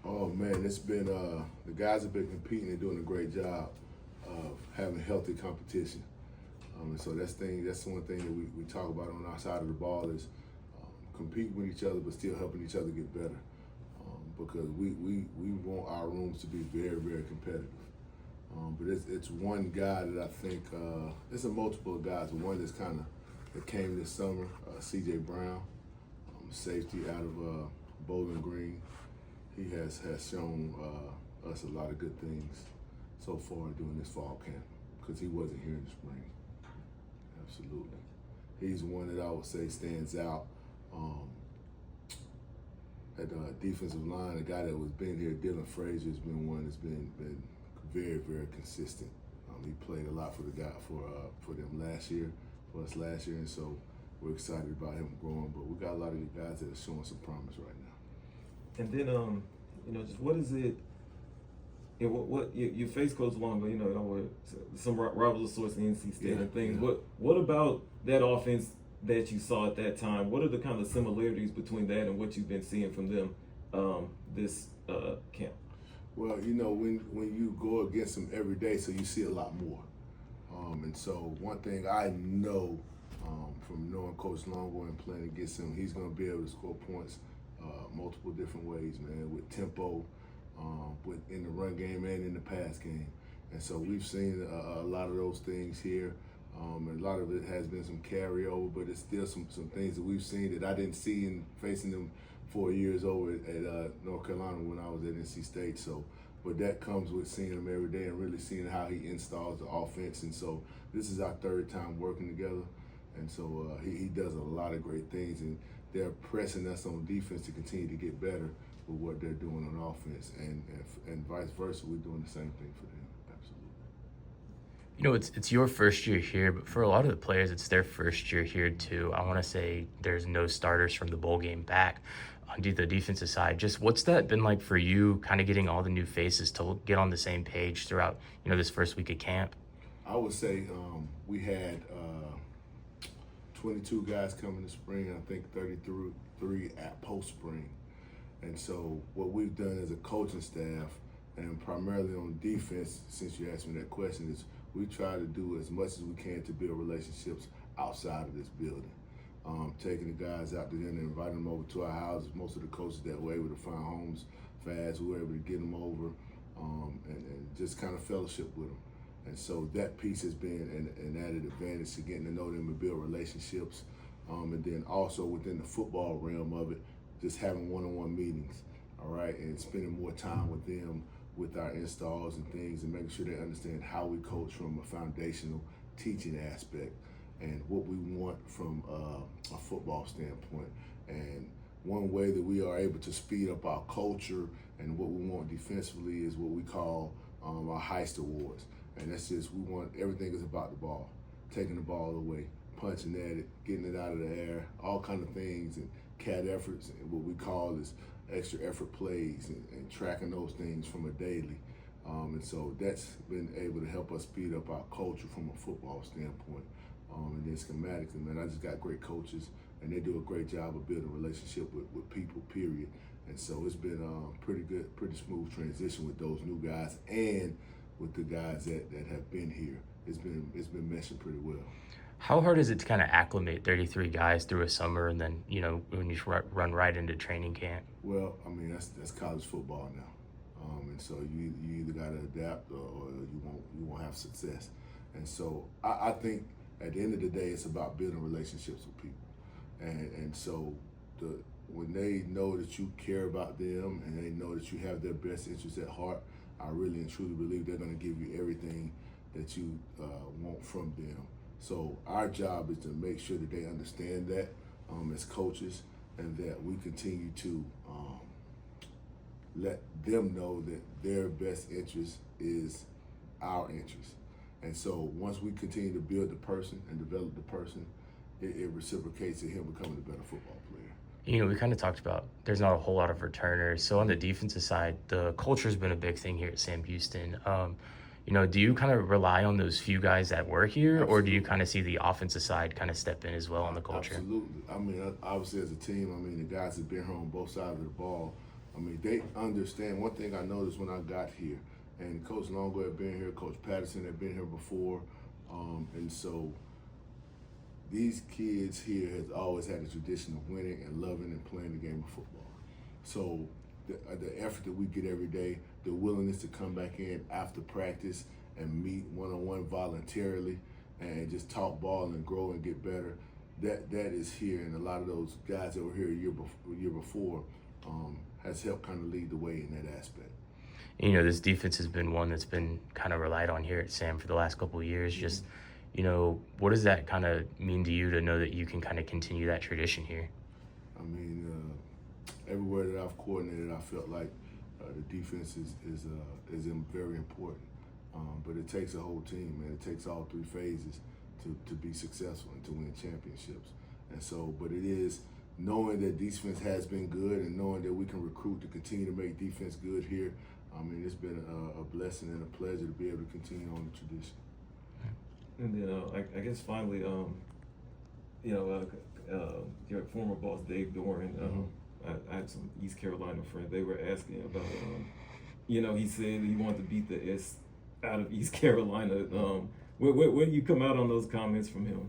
Oh man, it's been the guys have been competing and doing a great job of having healthy competition. And so that's one thing that we talk about on our side of the ball is competing with each other, but still helping each other get better. Because we want our rooms to be very, very competitive. But it's one guy that I think it's a multiple of guys. But one that came this summer, C.J. Brown, safety out of Bowling Green. He has shown us a lot of good things so far during this fall camp because he wasn't here in the spring. Absolutely. He's one that I would say stands out. At the defensive line, a guy that was been here, Dylan Frazier, has been one that's been very, very consistent. He played a lot for them last year, for us last year, and so we're excited about him growing. But we got a lot of good guys that are showing some promise right now. And then, just what is it? What you face Coach Long, but some rivals of sorts in NC State and things. Yeah. What about that offense that you saw at that time? What are the kind of similarities between that and what you've been seeing from them this camp? Well, when you go against them every day, so you see a lot more. And so one thing I know from knowing Coach Longo and playing against him, he's going to be able to score points multiple different ways, man, with tempo, in the run game and in the pass game. And so we've seen a lot of those things here. And a lot of it has been some carryover, but it's still some things that we've seen that I didn't see in facing them 4 years over at North Carolina when I was at NC State. So, but that comes with seeing him every day and really seeing how he installs the offense. And so this is our third time working together. And so he does a lot of great things, and they're pressing us on defense to continue to get better with what they're doing on offense, and vice versa. We're doing the same thing for them. Absolutely. It's your first year here, but for a lot of the players, it's their first year here too. I want to say there's no starters from the bowl game back on the defensive side. Just what's that been like for you, kind of getting all the new faces to get on the same page throughout, this first week of camp? I would say we had 22 guys coming this spring, and I think 33 at post-spring. And so what we've done as a coaching staff, and primarily on defense, since you asked me that question, is we try to do as much as we can to build relationships outside of this building. Taking the guys out to dinner, inviting them over to our houses. Most of the coaches that were able to find homes fast, we were able to get them over and just kind of fellowship with them. And so that piece has been an added advantage to getting to know them and build relationships. And then also within the football realm of it, just having one-on-one meetings, all right, and spending more time with them with our installs and things, and making sure they understand how we coach from a foundational teaching aspect and what we want from a football standpoint. And one way that we are able to speed up our culture and what we want defensively is what we call our Heist Awards. And that's just, we want, everything is about the ball, taking the ball away, punching at it, getting it out of the air, all kind of things, and cat efforts, and what we call is extra effort plays, and tracking those things from a daily. And so that's been able to help us speed up our culture from a football standpoint. And then schematically, man, I just got great coaches, and they do a great job of building a relationship with people, period. And so it's been pretty good, pretty smooth transition with those new guys and with the guys that have been here. It's been meshing pretty well. How hard is it to kind of acclimate 33 guys through a summer and then, when you run right into training camp? Well, I mean, that's college football now. And so you either got to adapt or you won't have success. And so I think at the end of the day, it's about building relationships with people. And so when they know that you care about them and they know that you have their best interests at heart, I really and truly believe they're going to give you everything that you want from them. So our job is to make sure that they understand that as coaches, and that we continue to let them know that their best interest is our interest. And so once we continue to build the person and develop the person, it reciprocates to him becoming a better football player. We kind of talked about there's not a whole lot of returners. So on the defensive side, the culture's been a big thing here at Sam Houston. Do you kind of rely on those few guys that were here, Absolutely. Or do you kind of see the offensive side kind of step in as well on the culture? Absolutely. I mean, obviously as a team, the guys that have been here on both sides of the ball, I mean, they understand. One thing I noticed when I got here, and Coach Longo had been here, Coach Patterson had been here before, and so these kids here has always had a tradition of winning and loving and playing the game of football. So the effort that we get every day, the willingness to come back in after practice and meet one-on-one voluntarily and just talk ball and grow and get better, that is here. And a lot of those guys that were here a year before has helped kind of lead the way in that aspect. You know, this defense has been one that's been kind of relied on here at Sam for the last couple of years. Just, you know, what does that kind of mean to you to know that you can kind of continue that tradition here? I mean, everywhere that I've coordinated, I felt like the defense is very important. But it takes a whole team, and it takes all three phases to be successful and to win championships. And so, but it is knowing that defense has been good and knowing that we can recruit to continue to make defense good here. I mean, it's been a blessing and a pleasure to be able to continue on the tradition. And then I guess finally, your former boss, Dave Doran, I had some East Carolina friends. They were asking about, he said he wanted to beat the S out of East Carolina. Where do you come out on those comments from him?